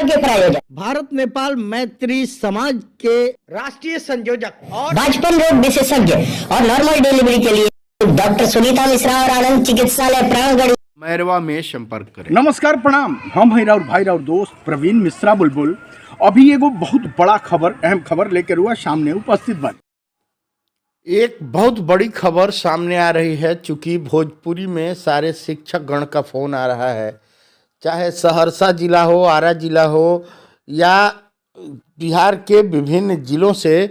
के प्रायोजक, भारत नेपाल मैत्री समाज के राष्ट्रीय संयोजक और बाजपन रोग विशेषज्ञ और नॉर्मल डिलीवरी के लिए डॉक्टर सुनीता मिश्रा और आनंद चिकित्सालय प्राणगढ़ मैरवा में संपर्क करें। नमस्कार, प्रणाम। हम हैं और भाई और दोस्त प्रवीण मिश्रा बुलबुल। अभी एगो बहुत बड़ा खबर, अहम खबर लेकर हुआ सामने उपस्थित बन। एक बहुत बड़ी खबर सामने आ रही है। चूंकि भोजपुरी में सारे शिक्षक गण का फोन आ रहा है, चाहे सहरसा जिला हो, आरा जिला हो या बिहार के विभिन्न जिलों से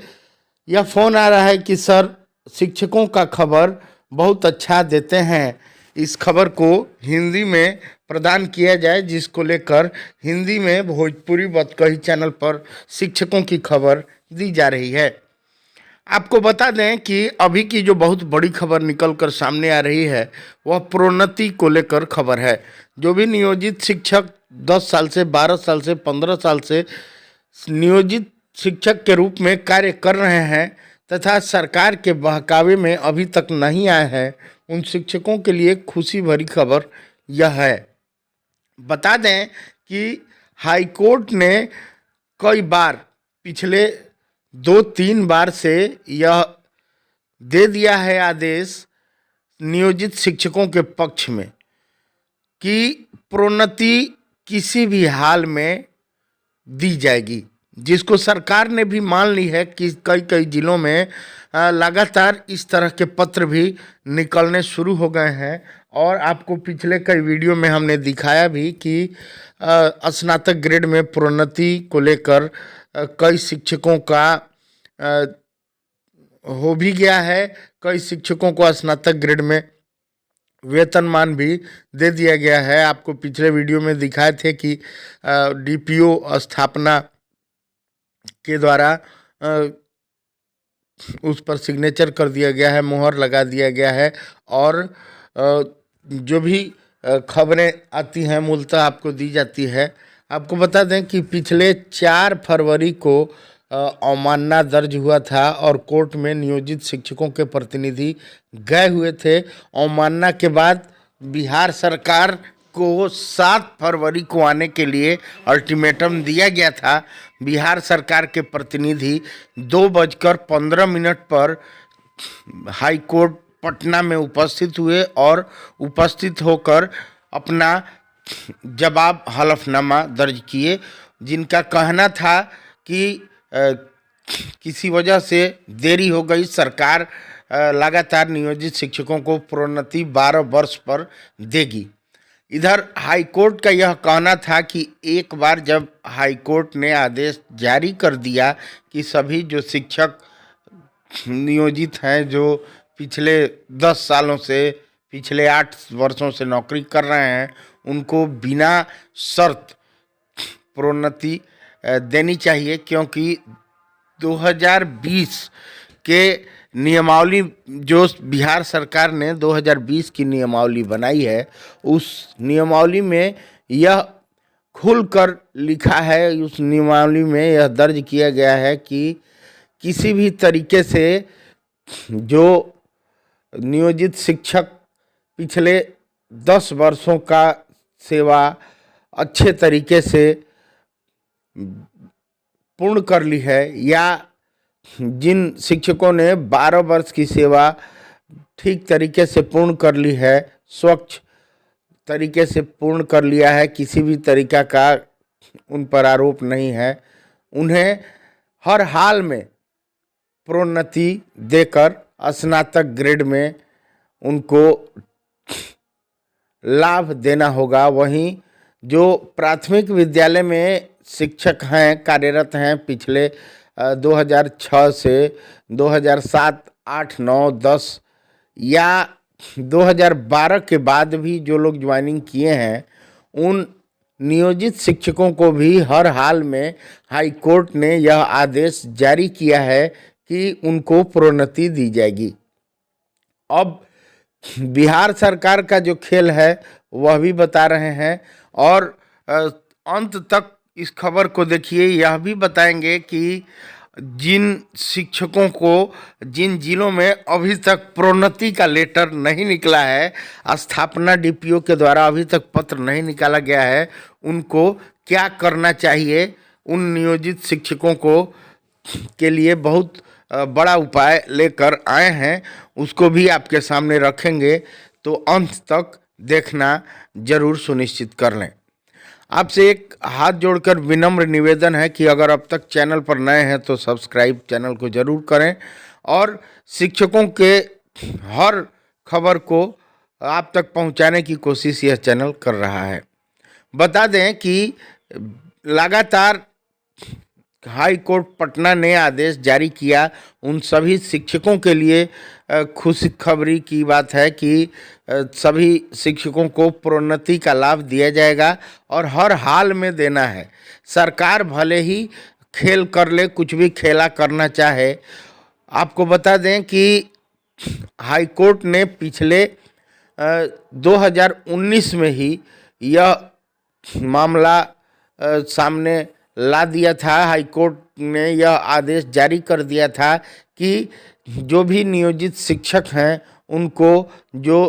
यह फ़ोन आ रहा है कि सर शिक्षकों का खबर बहुत अच्छा देते हैं, इस खबर को हिंदी में प्रदान किया जाए, जिसको लेकर हिंदी में भोजपुरी बतकही चैनल पर शिक्षकों की खबर दी जा रही है। आपको बता दें कि अभी की जो बहुत बड़ी खबर निकल कर सामने आ रही है वह प्रोन्नति को लेकर खबर है। जो भी नियोजित शिक्षक 10 साल से, 12 साल से, 15 साल से नियोजित शिक्षक के रूप में कार्य कर रहे हैं तथा सरकार के बहकावे में अभी तक नहीं आए हैं, उन शिक्षकों के लिए खुशी भरी खबर यह है। बता दें कि हाई कोर्ट ने कई बार, पिछले 2-3 बार से यह दे दिया है आदेश नियोजित शिक्षकों के पक्ष में कि प्रोन्नति किसी भी हाल में दी जाएगी, जिसको सरकार ने भी मान ली है कि कई जिलों में लगातार इस तरह के पत्र भी निकलने शुरू हो गए हैं। और आपको पिछले कई वीडियो में हमने दिखाया भी कि स्नातक ग्रेड में प्रोन्नति को लेकर कई शिक्षकों का हो भी गया है। कई शिक्षकों को स्नातक ग्रेड में वेतनमान भी दे दिया गया है। आपको पिछले वीडियो में दिखाए थे कि डीपीओ स्थापना के द्वारा उस पर सिग्नेचर कर दिया गया है, मोहर लगा दिया गया है। और जो भी खबरें आती हैं मूलतः आपको दी जाती है। आपको बता दें कि पिछले 4 फरवरी को अवमानना दर्ज हुआ था और कोर्ट में नियोजित शिक्षकों के प्रतिनिधि गए हुए थे। अवमानना के बाद बिहार सरकार को 7 फरवरी को आने के लिए अल्टीमेटम दिया गया था। बिहार सरकार के प्रतिनिधि 2:15 पर हाई कोर्ट पटना में उपस्थित हुए और उपस्थित होकर अपना जवाब हलफनामा दर्ज किए, जिनका कहना था कि किसी वजह से देरी हो गई, सरकार लगातार नियोजित शिक्षकों को प्रोन्नति 12 वर्ष पर देगी। इधर हाई कोर्ट का यह कहना था कि एक बार जब हाई कोर्ट ने आदेश जारी कर दिया कि सभी जो शिक्षक नियोजित हैं, जो पिछले 10 सालों से, पिछले 8 वर्षों से नौकरी कर रहे हैं, उनको बिना शर्त प्रोन्नति देनी चाहिए। क्योंकि 2020 के नियमावली, जो बिहार सरकार ने 2020 की नियमावली बनाई है, उस नियमावली में यह खुलकर लिखा है, उस नियमावली में यह दर्ज किया गया है कि किसी भी तरीके से जो नियोजित शिक्षक पिछले 10 वर्षों का सेवा अच्छे तरीके से पूर्ण कर ली है, या जिन शिक्षकों ने 12 वर्ष की सेवा ठीक तरीके से पूर्ण कर ली है, स्वच्छ तरीके से पूर्ण कर लिया है, किसी भी तरीका का उन पर आरोप नहीं है, उन्हें हर हाल में प्रोन्नति देकर स्नातक ग्रेड में उनको लाभ देना होगा। वहीं जो प्राथमिक विद्यालय में शिक्षक हैं, कार्यरत हैं, पिछले 2006 से 2007, 8, 9, 10 या 2012 के बाद भी जो लोग ज्वाइनिंग किए हैं, उन नियोजित शिक्षकों को भी हर हाल में हाई कोर्ट ने यह आदेश जारी किया है कि उनको प्रोन्नति दी जाएगी। अब बिहार सरकार का जो खेल है वह भी बता रहे हैं और अंत तक इस खबर को देखिए। यह भी बताएंगे कि जिन शिक्षकों को, जिन जिलों में अभी तक प्रोन्नति का लेटर नहीं निकला है, स्थापना डीपीओ के द्वारा अभी तक पत्र नहीं निकाला गया है, उनको क्या करना चाहिए उन नियोजित शिक्षकों को के लिए बहुत बड़ा उपाय लेकर आए हैं, उसको भी आपके सामने रखेंगे, तो अंत तक देखना जरूर सुनिश्चित कर लें। आपसे एक हाथ जोड़कर विनम्र निवेदन है कि अगर अब तक चैनल पर नए हैं तो सब्सक्राइब चैनल को जरूर करें और शिक्षकों के हर खबर को आप तक पहुंचाने की कोशिश यह चैनल कर रहा है। बता दें कि लगातार हाई कोर्ट पटना ने आदेश जारी किया उन सभी शिक्षकों के लिए खुशखबरी की बात है कि सभी शिक्षकों को प्रोन्नति का लाभ दिया जाएगा और हर हाल में देना है। सरकार भले ही खेल कर ले, कुछ भी खेला करना चाहे। आपको बता दें कि हाई कोर्ट ने पिछले 2019 में ही यह मामला सामने ला दिया था। हाई कोर्ट ने यह आदेश जारी कर दिया था कि जो भी नियोजित शिक्षक हैं उनको जो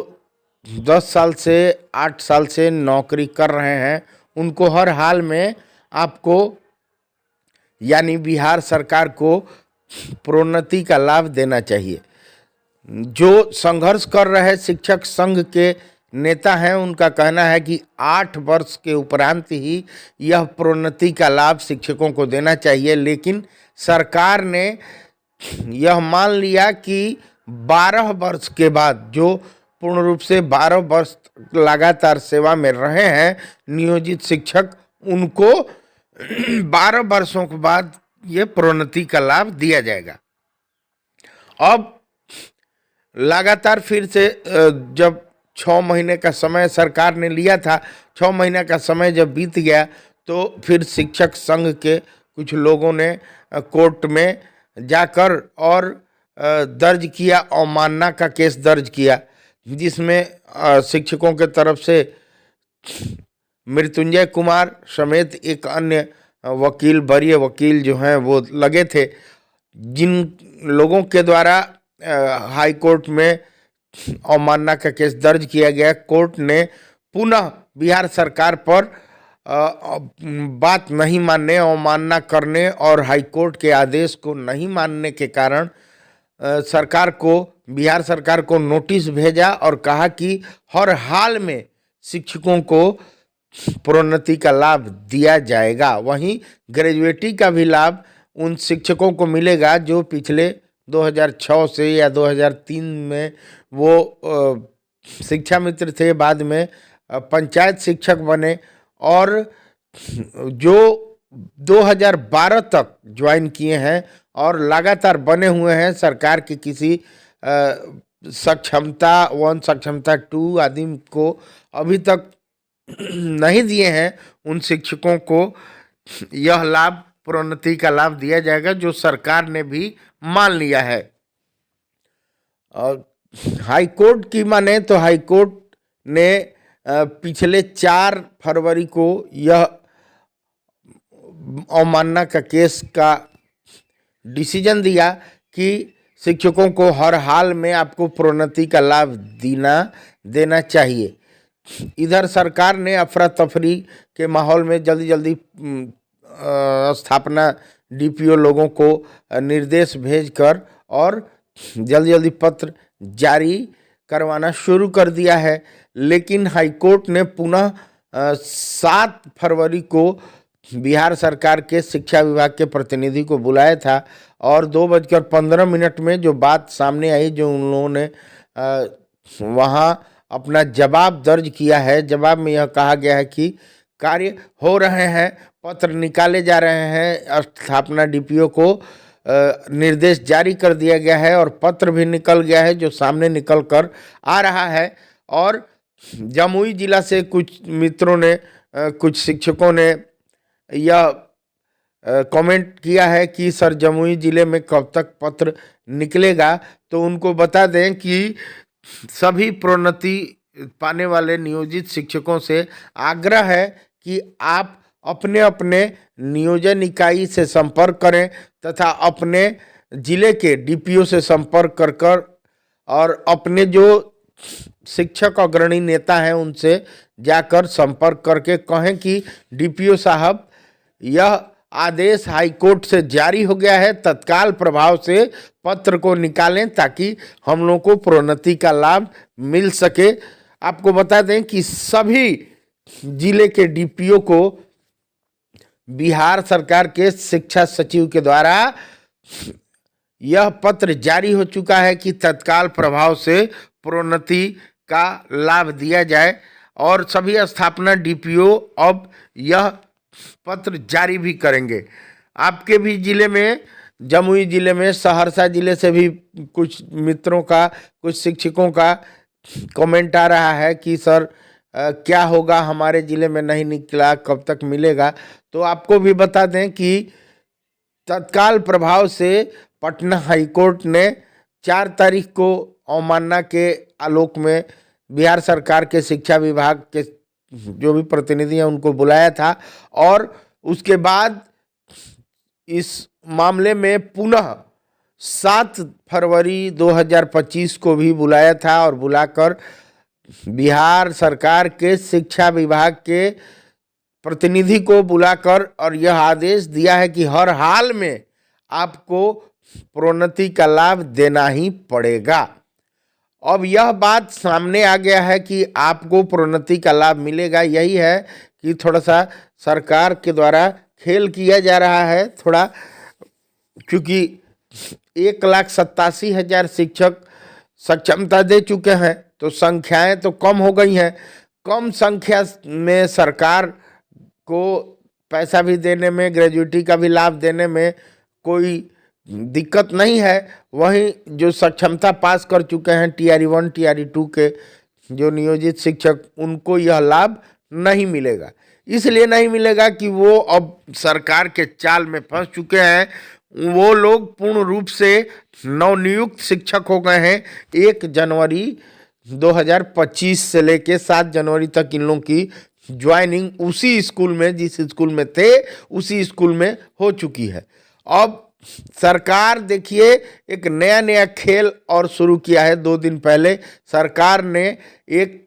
10 साल से 8 साल से नौकरी कर रहे हैं उनको हर हाल में आपको यानी बिहार सरकार को प्रोन्नति का लाभ देना चाहिए। जो संघर्ष कर रहे शिक्षक संघ के नेता हैं उनका कहना है कि 8 वर्ष के उपरांत ही यह प्रोन्नति का लाभ शिक्षकों को देना चाहिए, लेकिन सरकार ने यह मान लिया कि 12 वर्ष के बाद, जो पूर्ण रूप से 12 वर्ष लगातार सेवा में रहे हैं नियोजित शिक्षक, उनको 12 वर्षों के बाद ये प्रोन्नति का लाभ दिया जाएगा। अब लगातार फिर से जब 6 महीने का समय सरकार ने लिया था, 6 महीने का समय जब बीत गया तो फिर शिक्षक संघ के कुछ लोगों ने कोर्ट में जाकर और दर्ज किया, अवमानना का केस दर्ज किया, जिसमें शिक्षकों के तरफ से मृत्युंजय कुमार समेत एक अन्य वकील, वरीय वकील जो हैं वो लगे थे, जिन लोगों के द्वारा हाई कोर्ट में अवमानना का केस दर्ज किया गया। कोर्ट ने पुनः बिहार सरकार पर बात नहीं मानने, अवमानना करने और हाई कोर्ट के आदेश को नहीं मानने के कारण सरकार को, बिहार सरकार को नोटिस भेजा और कहा कि हर हाल में शिक्षकों को प्रोन्नति का लाभ दिया जाएगा। वहीं ग्रेजुएटी का भी लाभ उन शिक्षकों को मिलेगा जो पिछले 2006 से या 2003 में वो शिक्षा मित्र थे, बाद में पंचायत शिक्षक बने और जो 2012 तक ज्वाइन किए हैं और लगातार बने हुए हैं। सरकार की किसी सक्षमता 1, सक्षमता 2 आदि को अभी तक नहीं दिए हैं। उन शिक्षकों को यह लाभ, प्रोन्नति का लाभ दिया जाएगा, जो सरकार ने भी मान लिया है। और हाई कोर्ट की माने तो हाई कोर्ट ने पिछले 4 फरवरी को यह अवमानना का केस का डिसीजन दिया कि शिक्षकों को हर हाल में आपको प्रोन्नति का लाभ देना चाहिए। इधर सरकार ने अफरा तफरी के माहौल में जल्दी जल्दी स्थापना डीपीओ लोगों को निर्देश भेजकर और जल्दी जल्दी पत्र जारी करवाना शुरू कर दिया है। लेकिन हाईकोर्ट ने पुनः 7 फरवरी को बिहार सरकार के शिक्षा विभाग के प्रतिनिधि को बुलाया था और 2:15 में जो बात सामने आई, जो उन लोगों ने वहाँ अपना जवाब दर्ज किया है, जवाब में यह कहा गया है कि कार्य हो रहे हैं, पत्र निकाले जा रहे हैं, स्थापना डीपीओ को निर्देश जारी कर दिया गया है और पत्र भी निकल गया है जो सामने निकल कर आ रहा है। और जमुई जिला से कुछ मित्रों ने, कुछ शिक्षकों ने यह कमेंट किया है कि सर जमुई जिले में कब तक पत्र निकलेगा। तो उनको बता दें कि सभी प्रोन्नति पाने वाले नियोजित शिक्षकों से आग्रह है कि आप अपने अपने नियोजन इकाई से संपर्क करें तथा अपने जिले के डीपीओ से संपर्क कर और अपने जो शिक्षक अग्रणी नेता हैं उनसे जाकर संपर्क करके कहें कि डीपीओ साहब, यह आदेश हाईकोर्ट से जारी हो गया है, तत्काल प्रभाव से पत्र को निकालें ताकि हम लोगों को प्रोन्नति का लाभ मिल सके। आपको बता दें कि सभी जिले के डीपीओ को बिहार सरकार के शिक्षा सचिव के द्वारा यह पत्र जारी हो चुका है कि तत्काल प्रभाव से प्रोन्नति का लाभ दिया जाए, और सभी स्थापना डीपीओ अब यह पत्र जारी भी करेंगे। आपके भी जिले में, जमुई जिले में, सहरसा जिले से भी कुछ मित्रों का, कुछ शिक्षकों का कमेंट आ रहा है कि सर क्या होगा, हमारे जिले में नहीं निकला, कब तक मिलेगा। तो आपको भी बता दें कि तत्काल प्रभाव से पटना हाईकोर्ट ने 4 तारीख को अवमानना के आलोक में बिहार सरकार के शिक्षा विभाग के जो भी प्रतिनिधि हैं उनको बुलाया था, और उसके बाद इस मामले में पुनः 7 फरवरी 2025 को भी बुलाया था, और बुलाकर बिहार सरकार के शिक्षा विभाग के प्रतिनिधि को बुलाकर और यह आदेश दिया है कि हर हाल में आपको प्रोन्नति का लाभ देना ही पड़ेगा। अब यह बात सामने आ गया है कि आपको प्रोन्नति का लाभ मिलेगा। यही है कि थोड़ा सा सरकार के द्वारा खेल किया जा रहा है थोड़ा, क्योंकि 1,87,000 शिक्षक सक्षमता दे चुके हैं, तो संख्याएं तो कम हो गई हैं। कम संख्या में सरकार को पैसा भी देने में, ग्रेजुएटी का भी लाभ देने में कोई दिक्कत नहीं है। वहीं जो सक्षमता पास कर चुके हैं टीआरई 1 टीआरई 2 के जो नियोजित शिक्षक, उनको यह लाभ नहीं मिलेगा। इसलिए नहीं मिलेगा कि वो अब सरकार के चाल में फंस चुके हैं। वो लोग पूर्ण रूप से नवनियुक्त शिक्षक हो गए हैं। 1 जनवरी 2025 से लेके 7 जनवरी तक इन लोगों की ज्वाइनिंग उसी स्कूल में, जिस स्कूल में थे उसी स्कूल में हो चुकी है। अब सरकार देखिए एक नया खेल और शुरू किया है। 2 दिन पहले सरकार ने एक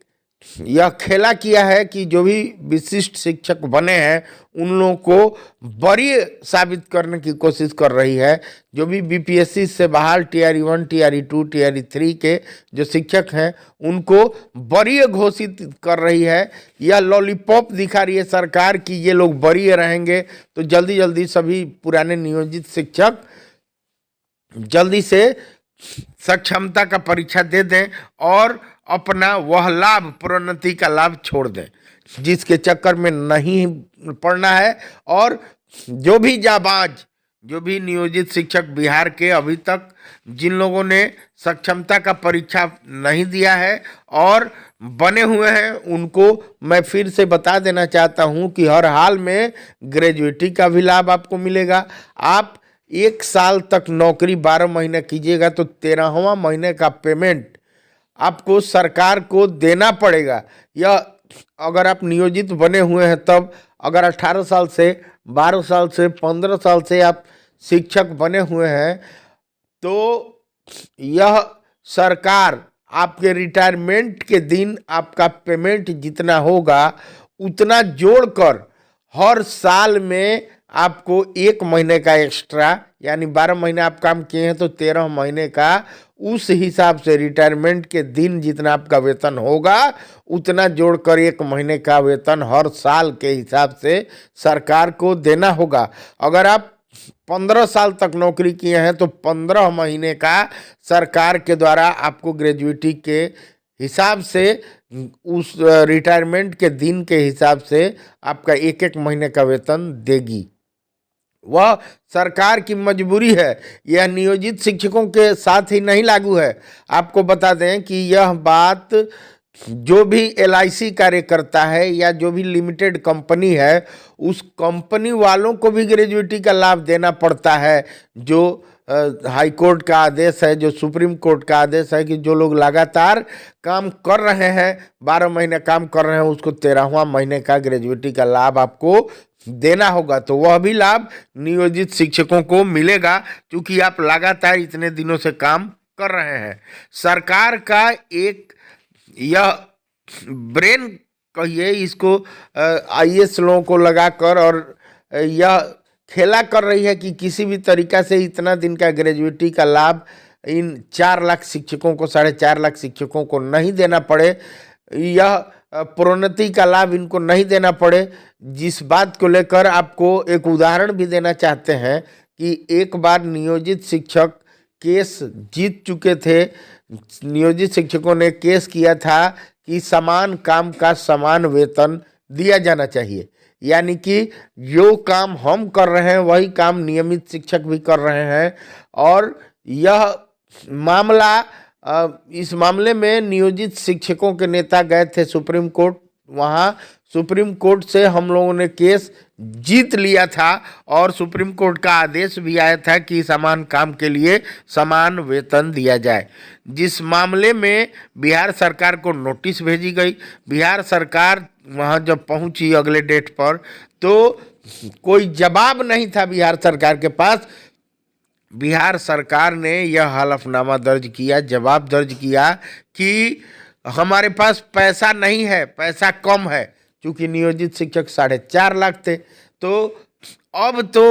यह खेला किया है कि जो भी विशिष्ट शिक्षक बने हैं उन लोगों को वरीय साबित करने की कोशिश कर रही है। जो भी बीपीएससी से बहाल टीआरई 1 टीआरई 2 टीआरई 3 के जो शिक्षक हैं उनको वरीय घोषित कर रही है। यह लॉलीपॉप दिखा रही है सरकार कि ये लोग वरीय रहेंगे, तो जल्दी जल्दी सभी पुराने नियोजित शिक्षक जल्दी से सक्षमता का परीक्षा दे दें और अपना वह लाभ, प्रोन्नति का लाभ छोड़ दें, जिसके चक्कर में नहीं पड़ना है। और जो भी जाबाज, जो भी नियोजित शिक्षक बिहार के अभी तक जिन लोगों ने सक्षमता का परीक्षा नहीं दिया है और बने हुए हैं, उनको मैं फिर से बता देना चाहता हूं कि हर हाल में ग्रेजुएटी का भी लाभ आपको मिलेगा। आप 1 साल तक नौकरी 12 महीने कीजिएगा तो 13वां महीने का पेमेंट आपको सरकार को देना पड़ेगा। यह अगर आप नियोजित बने हुए हैं तब, अगर 18 साल से, 12 साल से, 15 साल से आप शिक्षक बने हुए हैं तो यह सरकार आपके रिटायरमेंट के दिन आपका पेमेंट जितना होगा उतना जोड़कर हर साल में आपको 1 महीने का एक्स्ट्रा, यानी 12 महीने आप काम किए हैं तो 13 महीने का उस हिसाब से रिटायरमेंट के दिन जितना आपका वेतन होगा उतना जोड़कर 1 महीने का वेतन हर साल के हिसाब से सरकार को देना होगा। अगर आप 15 साल तक नौकरी किए हैं तो 15 महीने का सरकार के द्वारा आपको ग्रेजुएटी के हिसाब से, उस रिटायरमेंट के दिन के हिसाब से आपका 1-1 महीने का वेतन देगी। वह सरकार की मजबूरी है। यह नियोजित शिक्षकों के साथ ही नहीं लागू है। आपको बता दें कि यह बात जो भी LIC कार्यकर्ता है या जो भी लिमिटेड कंपनी है, उस कंपनी वालों को भी ग्रेजुएटी का लाभ देना पड़ता है। जो हाई कोर्ट का आदेश है, जो सुप्रीम कोर्ट का आदेश है कि जो लोग लगातार काम कर रहे हैं, 12 महीने काम कर रहे हैं, उसको 13वां महीने का ग्रेजुएटी का लाभ आपको देना होगा। तो वह भी लाभ नियोजित शिक्षकों को मिलेगा, क्योंकि आप लगातार इतने दिनों से काम कर रहे हैं। सरकार का एक यह ब्रेन कहिए इसको आईएएस लोगों को लगाकर, और यह खेला कर रही है कि किसी भी तरीका से इतना दिन का ग्रेजुएटी का लाभ इन 4 लाख शिक्षकों को, 4.5 लाख शिक्षकों को नहीं देना पड़े, यह प्रोन्नति का लाभ इनको नहीं देना पड़े। जिस बात को लेकर आपको एक उदाहरण भी देना चाहते हैं कि एक बार नियोजित शिक्षक केस जीत चुके थे। नियोजित शिक्षकों ने केस किया था कि समान काम का समान वेतन दिया जाना चाहिए, यानी कि जो काम हम कर रहे हैं वही काम नियमित शिक्षक भी कर रहे हैं। और यह मामला, इस मामले में नियोजित शिक्षकों के नेता गए थे सुप्रीम कोर्ट। वहाँ सुप्रीम कोर्ट से हम लोगों ने केस जीत लिया था और सुप्रीम कोर्ट का आदेश भी आया था कि समान काम के लिए समान वेतन दिया जाए। जिस मामले में बिहार सरकार को नोटिस भेजी गई, बिहार सरकार वहाँ जब पहुँची अगले डेट पर, तो कोई जवाब नहीं था बिहार सरकार के पास। बिहार सरकार ने यह हलफनामा दर्ज किया, जवाब दर्ज किया कि हमारे पास पैसा नहीं है, पैसा कम है, क्योंकि नियोजित शिक्षक 4.5 लाख थे। तो अब तो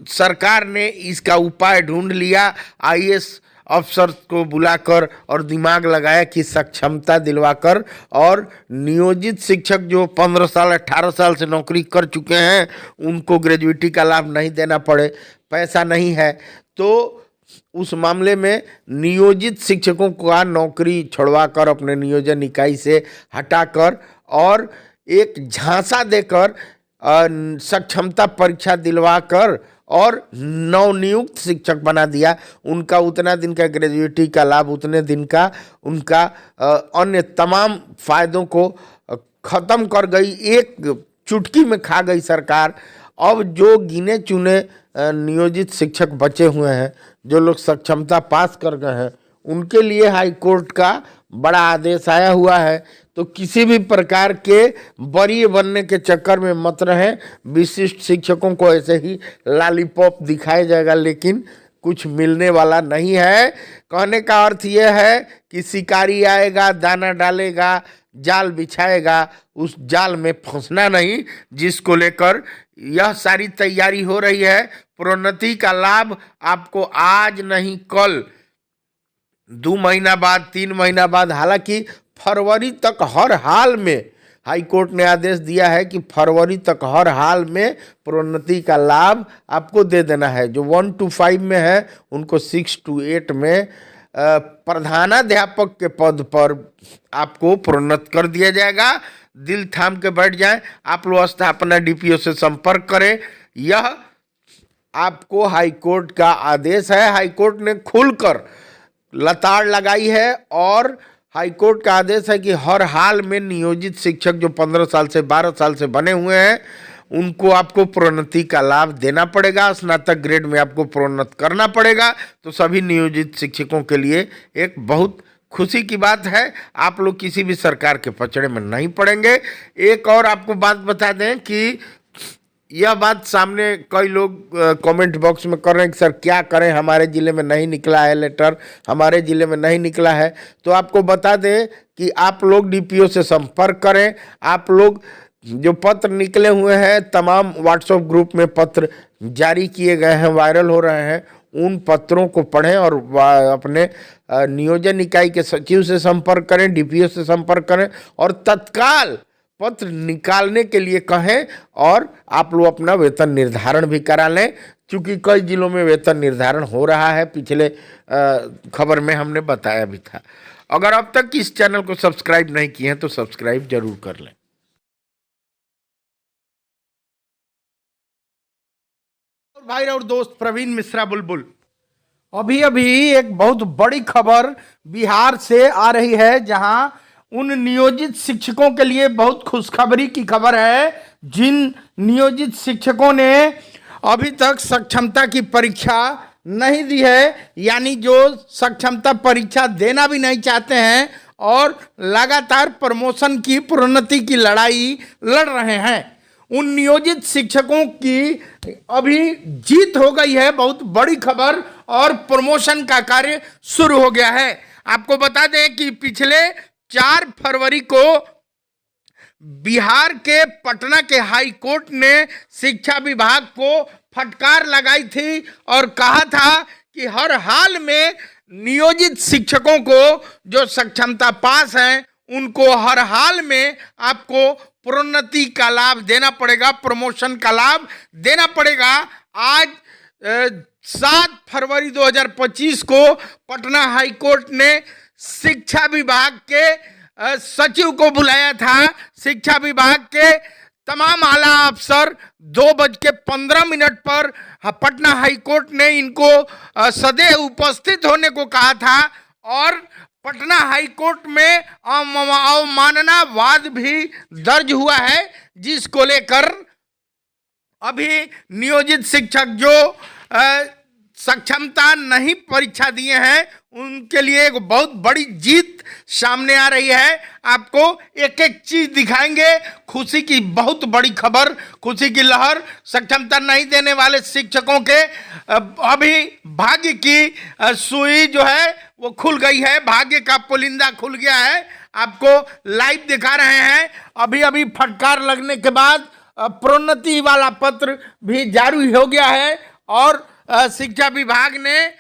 सरकार ने इसका उपाय ढूंढ लिया, आईएएस अफसर को बुलाकर और दिमाग लगाया कि सक्षमता दिलवाकर, और नियोजित शिक्षक जो 15 साल 18 साल से नौकरी कर चुके हैं उनको ग्रेजुएटी का लाभ नहीं देना पड़े। पैसा नहीं है तो उस मामले में नियोजित शिक्षकों का नौकरी छुड़वाकर, अपने नियोजन इकाई से हटाकर और एक झांसा देकर सक्षमता परीक्षा दिलवाकर और नवनियुक्त शिक्षक बना दिया। उनका उतना दिन का ग्रेजुएटी का लाभ, उतने दिन का उनका अन्य तमाम फायदों को ख़त्म कर गई, एक चुटकी में खा गई सरकार। अब जो गिने चुने नियोजित शिक्षक बचे हुए हैं, जो लोग सक्षमता पास कर गए हैं, उनके लिए हाई कोर्ट का बड़ा आदेश आया हुआ है। तो किसी भी प्रकार के वरीय बनने के चक्कर में मत रहें। विशिष्ट शिक्षकों को ऐसे ही लॉलीपॉप दिखाया जाएगा, लेकिन कुछ मिलने वाला नहीं है। कहने का अर्थ यह है कि शिकारी आएगा, दाना डालेगा, जाल बिछाएगा, उस जाल में फंसना नहीं, जिसको लेकर यह सारी तैयारी हो रही है। प्रोन्नति का लाभ आपको आज नहीं कल, 2 महीना बाद, 3 महीना बाद, हालांकि फरवरी तक हर हाल में हाई कोर्ट ने आदेश दिया है कि फरवरी तक हर हाल में प्रोन्नति का लाभ आपको दे देना है। जो 1 to 5 में है उनको 6 to 8 में प्रधानाध्यापक के पद पर आपको प्रोन्नत कर दिया जाएगा। दिल थाम के बैठ जाएं, आप लोग स्थापना डीपीओ से संपर्क करें। यह आपको हाई कोर्ट का आदेश है। हाई कोर्ट ने खुलकर लताड़ लगाई है और हाई कोर्ट का आदेश है कि हर हाल में नियोजित शिक्षक जो 15 साल से 12 साल से बने हुए हैं उनको आपको प्रोन्नति का लाभ देना पड़ेगा। स्नातक ग्रेड में आपको प्रोन्नत करना पड़ेगा। तो सभी नियोजित शिक्षकों के लिए एक बहुत खुशी की बात है। आप लोग किसी भी सरकार के पचड़े में नहीं पड़ेंगे। एक और आपको बात बता दें कि यह बात सामने कई लोग कमेंट बॉक्स में कर रहे हैं कि सर क्या करें, हमारे ज़िले में नहीं निकला है लेटर, हमारे ज़िले में नहीं निकला है। तो आपको बता दें कि आप लोग डीपीओ से संपर्क करें। आप लोग जो पत्र निकले हुए हैं, तमाम व्हाट्सएप ग्रुप में पत्र जारी किए गए हैं, वायरल हो रहे हैं, उन पत्रों को पढ़ें और अपने नियोजन इकाई के सचिव से संपर्क करें, डीपीओ से संपर्क करें और तत्काल पत्र निकालने के लिए कहें और आप लोग अपना वेतन निर्धारण भी करा लें, क्योंकि कई जिलों में वेतन निर्धारण हो रहा है। पिछले खबर में हमने बताया भी था। अगर अब तक इस चैनल को सब्सक्राइब नहीं किए हैं तो सब्सक्राइब जरूर कर लें। भाई और दोस्त प्रवीण मिश्रा बुलबुल, अभी अभी एक बहुत बड़ी खबर बिहार से आ रही है, जहां उन नियोजित शिक्षकों के लिए बहुत खुशखबरी की खबर है जिन नियोजित शिक्षकों ने अभी तक सक्षमता की परीक्षा नहीं दी है, यानी जो सक्षमता परीक्षा देना भी नहीं चाहते हैं और लगातार प्रमोशन की, प्रोन्नति की लड़ाई लड़ रहे हैं। उन नियोजित शिक्षकों की अभी जीत हो गई है, बहुत बड़ी खबर, और प्रमोशन का कार्य शुरू हो गया है। आपको बता दें कि पिछले 4 फरवरी को बिहार के पटना के हाई कोर्ट ने शिक्षा विभाग को फटकार लगाई थी और कहा था कि हर हाल में नियोजित शिक्षकों को जो सक्षमता पास हैं उनको हर हाल में आपको प्रोन्नति का लाभ देना पड़ेगा, प्रमोशन का लाभ देना पड़ेगा। आज 7 फरवरी 2025 को पटना हाई कोर्ट ने शिक्षा विभाग के सचिव को बुलाया था। शिक्षा विभाग के तमाम आला अफसर 2:15 पर पटना हाई कोर्ट ने इनको सदैव उपस्थित होने को कहा था और पटना हाई कोर्ट में अवमानना वाद भी दर्ज हुआ है, जिसको लेकर अभी नियोजित शिक्षक जो सक्षमता नहीं परीक्षा दिए हैं उनके लिए एक बहुत बड़ी जीत सामने आ रही है। आपको एक एक चीज दिखाएंगे। खुशी की बहुत बड़ी खबर, खुशी की लहर। सक्षमता नहीं देने वाले शिक्षकों के अभी भाग्य की सुई जो है वो खुल गई है, भाग्य का पुलिंदा खुल गया है। आपको लाइव दिखा रहे हैं। अभी अभी फटकार लगने के बाद प्रोन्नति वाला पत्र भी जारी हो गया है और शिक्षा विभाग ने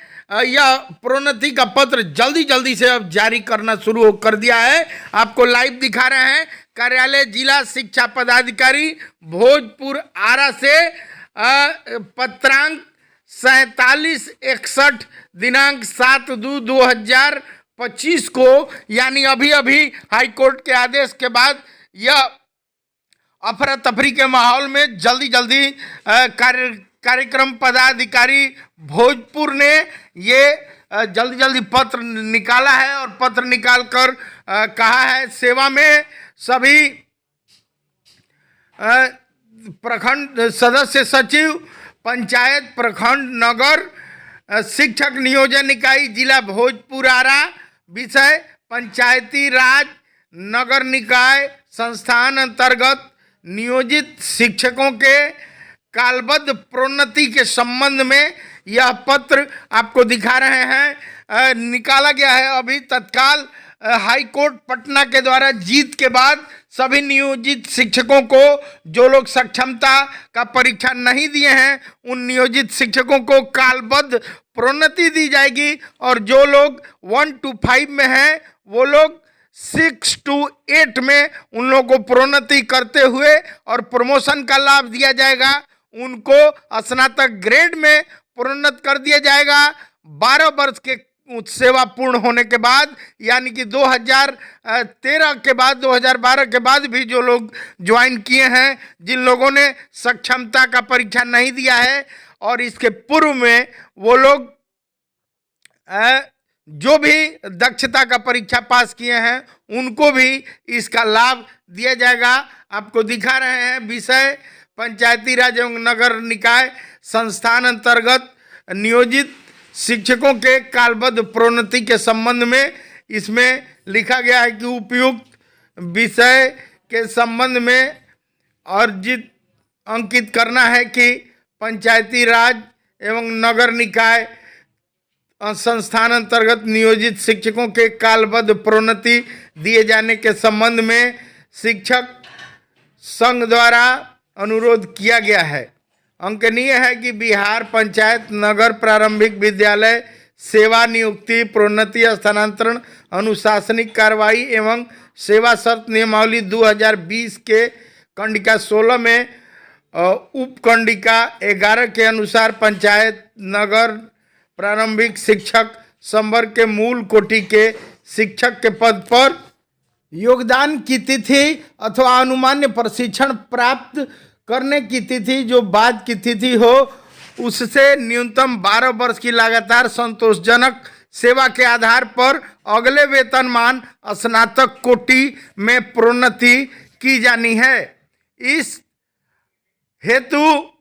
यह प्रोन्नति का पत्र जल्दी से अब जारी करना शुरू कर दिया है। आपको लाइव दिखा रहे हैं। कार्यालय जिला शिक्षा पदाधिकारी भोजपुर आरा से पत्रांक 4761 दिनांक 7/2/2025 को, यानी अभी अभी हाई कोर्ट के आदेश के बाद यह अफरा तफरी के माहौल में जल्दी कार्यक्रम पदाधिकारी भोजपुर ने ये जल्दी पत्र निकाला है और पत्र निकालकर कहा है सेवा में सभी प्रखंड सदस्य सचिव, पंचायत, प्रखंड, नगर शिक्षक नियोजन इकाई जिला भोजपुर आरा, विषय पंचायती राज नगर निकाय संस्थान अंतर्गत नियोजित शिक्षकों के कालबद्ध प्रोन्नति के संबंध में यह पत्र आपको दिखा रहे हैं। निकाला गया है अभी तत्काल हाई कोर्ट पटना के द्वारा जीत के बाद सभी नियोजित शिक्षकों को, जो लोग सक्षमता का परीक्षा नहीं दिए हैं उन नियोजित शिक्षकों को कालबद्ध प्रोन्नति दी जाएगी और जो लोग 1 to 5 में हैं वो लोग 6 to 8 में उन लोगों को प्रोन्नति करते हुए और प्रमोशन का लाभ दिया जाएगा। उनको स्नातक ग्रेड में प्रोन्नत कर दिया जाएगा। 12 वर्ष के सेवा पूर्ण होने के बाद, यानी कि 2013 के बाद 2012 के बाद भी जो लोग ज्वाइन किए हैं, जिन लोगों ने सक्षमता का परीक्षा नहीं दिया है और इसके पूर्व में वो लोग जो भी दक्षता का परीक्षा पास किए हैं उनको भी इसका लाभ दिया जाएगा। आपको दिखा रहे हैं विषय पंचायती राज एवं नगर निकाय संस्थान अंतर्गत नियोजित शिक्षकों के कालबद्ध प्रोन्नति के संबंध में इसमें लिखा गया है कि उपयुक्त विषय के संबंध में अर्जित अंकित करना है कि पंचायती राज एवं नगर निकाय संस्थान अंतर्गत नियोजित शिक्षकों के कालबद्ध प्रोन्नति दिए जाने के संबंध में शिक्षक संघ द्वारा अनुरोध किया गया है। अंकनीय है कि बिहार पंचायत नगर प्रारंभिक विद्यालय सेवा नियुक्ति प्रोन्नति स्थानांतरण अनुशासनिक कार्रवाई एवं सेवा शर्त नियमावली 2020 के कंडिका 16 में उपकंडिका 11 के अनुसार पंचायत नगर प्रारंभिक शिक्षक संवर्ग के मूल कोटि के शिक्षक के पद पर योगदान की तिथि अथवा अनुमान्य प्रशिक्षण प्राप्त करने की तिथि जो बाद की तिथि हो उससे न्यूनतम 12 वर्ष की लगातार संतोषजनक सेवा के आधार पर अगले वेतनमान स्नातक कोटि में प्रोन्नति की जानी है। इस हेतु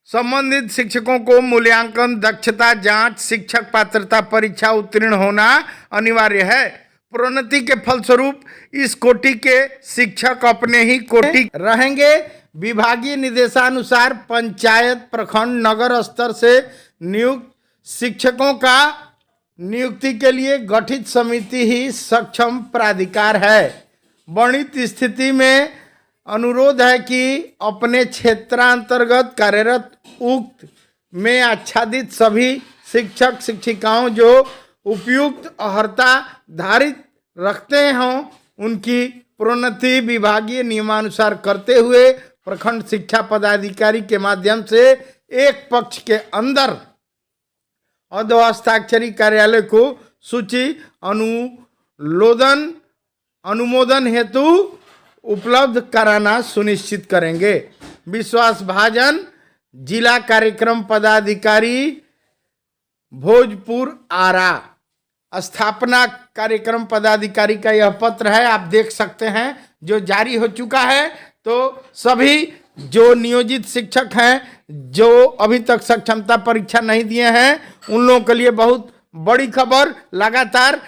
संबंधित शिक्षकों को मूल्यांकन दक्षता जांच शिक्षक पात्रता परीक्षा उत्तीर्ण होना अनिवार्य है। प्रोन्नति के फलस्वरूप इस कोटि के शिक्षक अपने ही कोटि रहेंगे। विभागीय निर्देशानुसार पंचायत प्रखंड नगर स्तर से नियुक्त शिक्षकों का नियुक्ति के लिए गठित समिति ही सक्षम प्राधिकार है। वर्णित स्थिति में अनुरोध है कि अपने क्षेत्रांतर्गत कार्यरत उक्त में आच्छादित सभी शिक्षक शिक्षिकाओं जो उपयुक्त अर्हता धारित रखते हों उनकी प्रोन्नति विभागीय नियमानुसार करते हुए प्रखंड शिक्षा पदाधिकारी के माध्यम से एक पक्ष के अंदर अधोहस्ताक्षरी कार्यालय को सूची अनुमोदन हेतु उपलब्ध कराना सुनिश्चित करेंगे। विश्वास भाजन, जिला कार्यक्रम पदाधिकारी, भोजपुर आरा। स्थापना कार्यक्रम पदाधिकारी का यह पत्र है, आप देख सकते हैं, जो जारी हो चुका है। तो सभी जो नियोजित शिक्षक हैं जो अभी तक सक्षमता परीक्षा नहीं दिए हैं उन लोगों के लिए बहुत बड़ी खबर, लगातार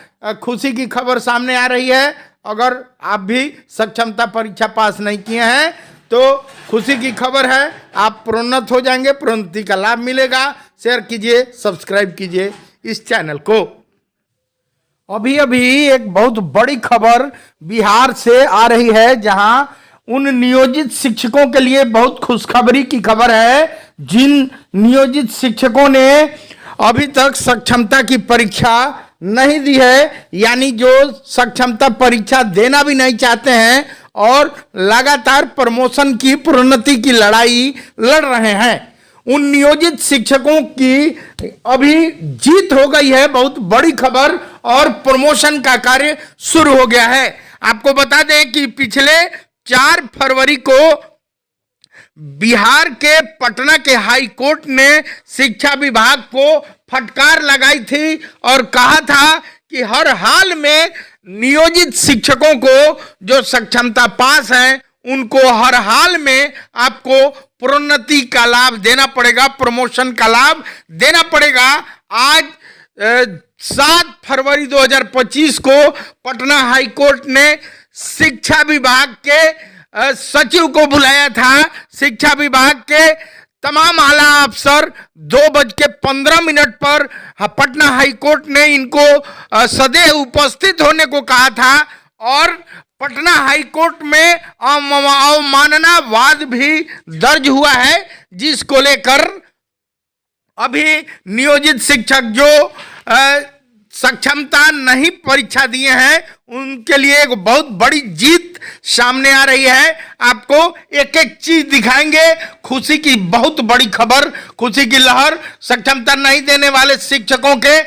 खुशी की खबर सामने आ रही है। अगर आप भी सक्षमता परीक्षा पास नहीं किए हैं तो खुशी की खबर है, आप प्रोन्नत हो जाएंगे, प्रोन्नति का लाभ मिलेगा। शेयर कीजिए, सब्सक्राइब कीजिए इस चैनल को। अभी अभी एक बहुत बड़ी खबर बिहार से आ रही है, जहां उन नियोजित शिक्षकों के लिए बहुत खुशखबरी की खबर है जिन नियोजित शिक्षकों ने अभी तक सक्षमता की परीक्षा नहीं दी है, यानी जो सक्षमता परीक्षा देना भी नहीं चाहते हैं और लगातार प्रमोशन की, प्रोन्नति की लड़ाई लड़ रहे हैं। उन नियोजित शिक्षकों की अभी जीत हो गई है, बहुत बड़ी खबर, और प्रमोशन का कार्य शुरू हो गया है। आपको बता दें कि पिछले 4 फरवरी को बिहार के पटना के हाई कोर्ट ने शिक्षा विभाग को फटकार लगाई थी और कहा था कि हर हाल में नियोजित शिक्षकों को जो सक्षमता पास हैं उनको हर हाल में आपको प्रोन्नति का लाभ देना पड़ेगा, प्रमोशन का लाभ देना पड़ेगा। आज 7 फरवरी 2025 को पटना हाई कोर्ट ने शिक्षा विभाग के सचिव को बुलाया था। शिक्षा विभाग के तमाम आला अफसर 2:15 पर पटना हाई कोर्ट ने इनको सदैव उपस्थित होने को कहा था और पटना हाई कोर्ट में अवमानना वाद भी दर्ज हुआ है, जिसको लेकर अभी नियोजित शिक्षक जो सक्षमता नहीं परीक्षा दिए हैं उनके लिए एक बहुत बड़ी जीत सामने आ रही है। आपको एक एक चीज दिखाएंगे। खुशी की बहुत बड़ी खबर, खुशी की लहर। सक्षमता नहीं देने वाले शिक्षकों के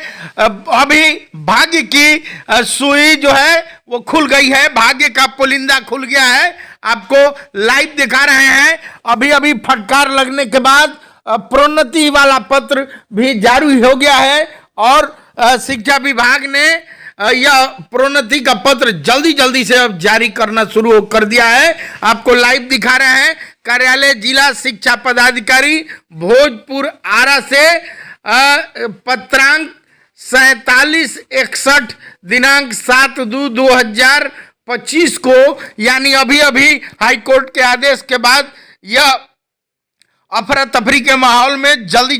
अभी भाग्य की सुई जो है वो खुल गई है, भाग्य का पुलिंदा खुल गया है। आपको लाइव दिखा रहे हैं। अभी अभी फटकार लगने के बाद प्रोन्नति वाला पत्र भी जारी हो गया है और शिक्षा विभाग ने यह प्रोन्नति का पत्र जल्दी से अब जारी करना शुरू कर दिया है। आपको लाइव दिखा रहे हैं। कार्यालय जिला शिक्षा पदाधिकारी भोजपुर आरा से पत्रांक 4761 दिनांक 7/2/2025 को, यानी अभी अभी हाईकोर्ट के आदेश के बाद यह अफरा तफरी के माहौल में जल्दी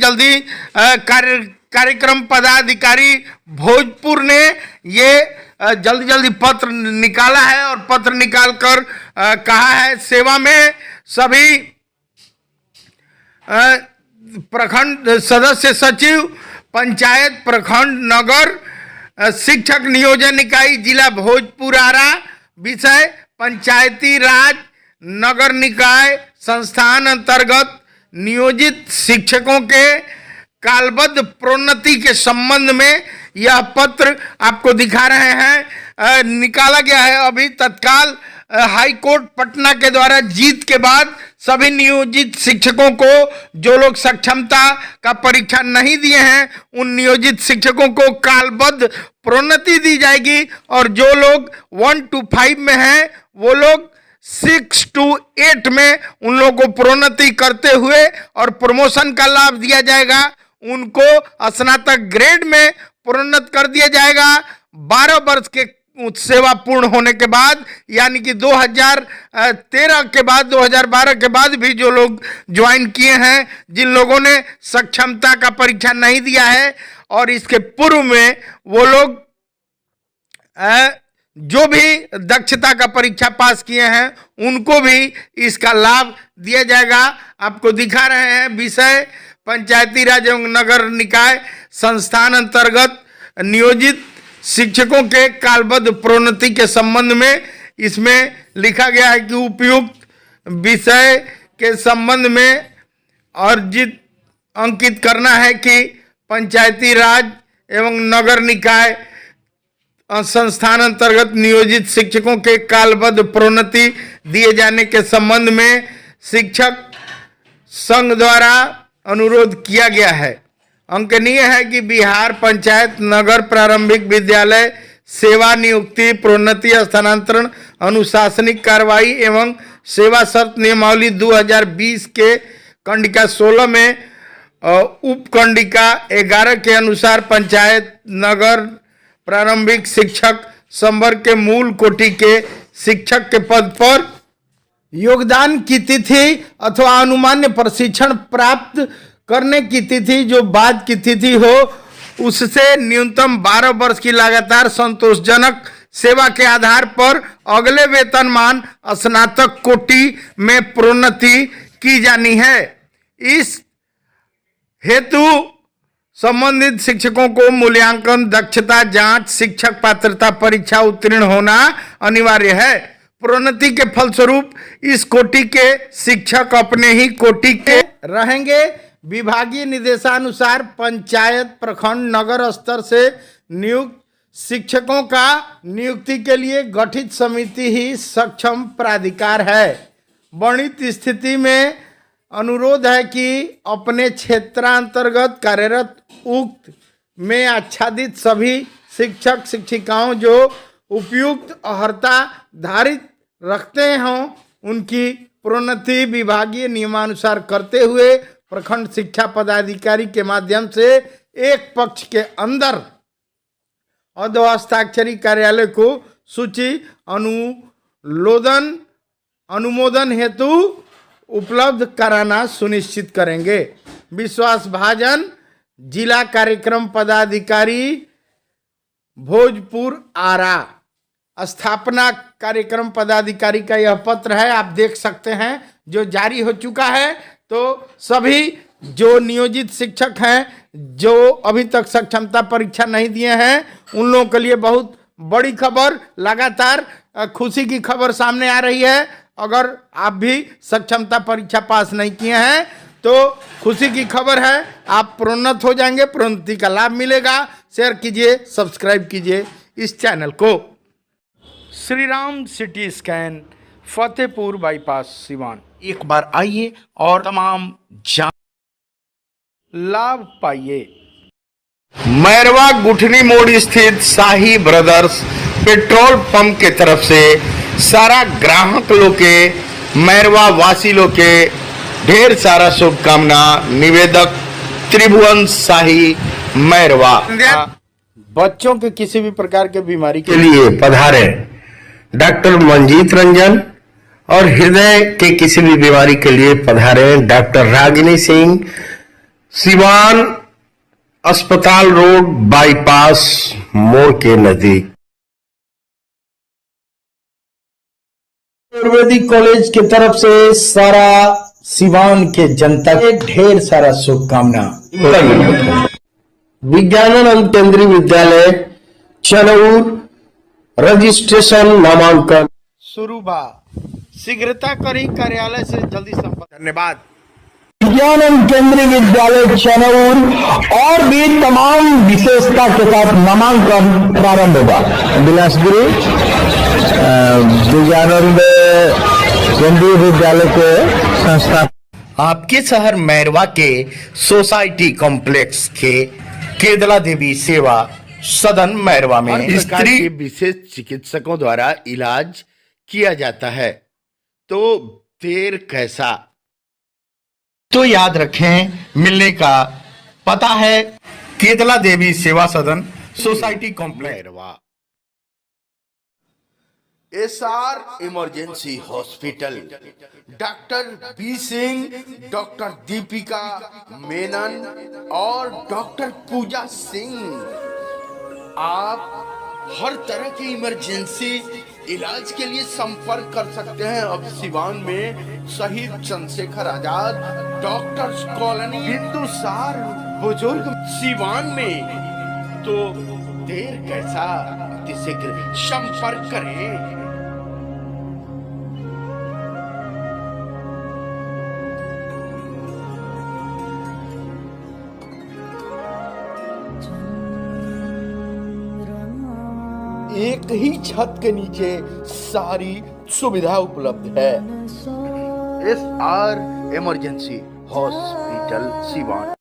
कार्यक्रम पदाधिकारी भोजपुर ने ये जल्दी पत्र निकाला है और पत्र निकालकर कहा है सेवा में सभी प्रखंड सदस्य सचिव, पंचायत, प्रखंड, नगर शिक्षक नियोजन इकाई जिला भोजपुर आरा। विषय पंचायती राज नगर निकाय संस्थान अंतर्गत नियोजित शिक्षकों के कालबद्ध प्रोन्नति के संबंध में यह पत्र आपको दिखा रहे हैं। निकाला गया है अभी तत्काल हाई कोर्ट पटना के द्वारा जीत के बाद सभी नियोजित शिक्षकों को, जो लोग सक्षमता का परीक्षा नहीं दिए हैं उन नियोजित शिक्षकों को कालबद्ध प्रोन्नति दी जाएगी और जो लोग 1 to 5 में हैं वो लोग 6 to 8 में उन लोगों को प्रोन्नति करते हुए और प्रमोशन का लाभ दिया जाएगा। उनको स्नातक ग्रेड में प्रोन्नत कर दिया जाएगा। 12 वर्ष के सेवा पूर्ण होने के बाद, यानी कि 2013 के बाद 2012 के बाद भी जो लोग ज्वाइन किए हैं, जिन लोगों ने सक्षमता का परीक्षा नहीं दिया है और इसके पूर्व में वो लोग जो भी दक्षता का परीक्षा पास किए हैं उनको भी इसका लाभ दिया जाएगा। आपको दिखा रहे हैं विषय पंचायती राज एवं नगर निकाय संस्थान अंतर्गत नियोजित शिक्षकों के कालबद्ध प्रोन्नति के संबंध में। इसमें लिखा गया है कि उपयुक्त विषय के संबंध में अर्जित अंकित करना है कि पंचायती राज एवं नगर निकाय संस्थान अंतर्गत नियोजित शिक्षकों के कालबद्ध प्रोन्नति दिए जाने के संबंध में शिक्षक संघ द्वारा अनुरोध किया गया है। अंकनीय है कि बिहार पंचायत नगर प्रारंभिक विद्यालय सेवा नियुक्ति प्रोन्नति स्थानांतरण अनुशासनिक कार्रवाई एवं सेवा शर्त नियमावली 2020 के कंडिका 16 में उपकंडिका 11 के अनुसार पंचायत नगर प्रारंभिक शिक्षक संवर्ग के मूल कोटि के शिक्षक के पद पर योगदान की तिथि अथवा अनुमान्य प्रशिक्षण प्राप्त करने की तिथि जो बाद की तिथि हो, उससे न्यूनतम 12 वर्ष की लगातार संतोषजनक सेवा के आधार पर अगले वेतनमान स्नातक कोटि में प्रोन्नति की जानी है। इस हेतु संबंधित शिक्षकों को मूल्यांकन दक्षता जांच शिक्षक पात्रता परीक्षा उत्तीर्ण होना अनिवार्य है। प्रोन्नति के फलस्वरूप इस कोटि के शिक्षक अपने ही कोटि के रहेंगे। विभागीय निर्देशानुसार पंचायत प्रखंड नगर स्तर से नियुक्त शिक्षकों का नियुक्ति के लिए गठित समिति ही सक्षम प्राधिकार है। वर्णित स्थिति में अनुरोध है कि अपने क्षेत्रांतर्गत कार्यरत उक्त में आच्छादित सभी शिक्षक शिक्षिकाओं जो उपयुक्त अर्हता धारित रखते हों उनकी प्रोन्नति विभागीय नियमानुसार करते हुए प्रखंड शिक्षा पदाधिकारी के माध्यम से एक पक्ष के अंदर अधोहस्ताक्षरी कार्यालय को सूची अनुमोदन हेतु उपलब्ध कराना सुनिश्चित करेंगे। विश्वास भाजन, जिला कार्यक्रम पदाधिकारी, भोजपुर आरा। स्थापना कार्यक्रम पदाधिकारी का यह पत्र है, आप देख सकते हैं, जो जारी हो चुका है। तो सभी जो नियोजित शिक्षक हैं जो अभी तक सक्षमता परीक्षा नहीं दिए हैं उन लोगों के लिए बहुत बड़ी खबर, लगातार खुशी की खबर सामने आ रही है। अगर आप भी सक्षमता परीक्षा पास नहीं किए हैं तो खुशी की खबर है, आप प्रोन्नत हो जाएंगे, प्रोन्नति का लाभ मिलेगा। शेयर कीजिए, सब्सक्राइब कीजिए इस चैनल को। Shri Ram CT scan, Fatehpur bypass Siwan. एक बार आइए और तमाम लाभ पाइए। मैरवा गुठनी मोड़ स्थित शाही ब्रदर्स पेट्रोल पंप के तरफ से सारा ग्राहक लोग के, मैरवा वासी लोग के ढेर सारा शुभकामना। निवेदक त्रिभुवन शाही, मैरवा। बच्चों के किसी भी प्रकार के बीमारी के लिए पधारे डॉक्टर मंजीत रंजन, और हृदय के किसी भी बीमारी के लिए पधारे डॉक्टर रागिनी सिंह, सिवान अस्पताल रोड बाईपास मोड़ के नजदीक। आयुर्वेदिक कॉलेज की तरफ से सारा सिवान के जनता के ढेर सारा शुभकामना। विज्ञानानंद केंद्रीय विद्यालय चनौर, रजिस्ट्रेशन नामांकन शुरू बा। शीघ्रता करी, कार्यालय से जल्दी संपर्क। धन्यवाद। विज्ञानंद केंद्रीय विद्यालय चनौर और भी तमाम विशेषता के साथ नामांकन प्रारंभ होगा। बिलासपुरी विज्ञानंद केंद्रीय विद्यालय के संस्था आपके शहर मैरवा के सोसाइटी कॉम्प्लेक्स के केदला देवी सेवा सदन मैरवा में स्त्री के विशेष चिकित्सकों द्वारा इलाज किया जाता है। तो देर कैसा? तो याद रखें, मिलने का पता है केदला Devi Seva Sadan society complex Mairwa. SR emergency hospital, doctor B Singh, doctor Deepika Menon और डॉक्टर पूजा सिंह। आप हर तरह की इमरजेंसी इलाज के लिए संपर्क कर सकते हैं। अब सिवान में शहीद चंद्रशेखर आजाद डॉक्टर्स कॉलोनी, बिंदुसार बुजुर्ग सिवान में, तो देर कैसा, शीघ्र संपर्क करें। एक ही छत के नीचे सारी सुविधा उपलब्ध है। SR emergency hospital Siwan.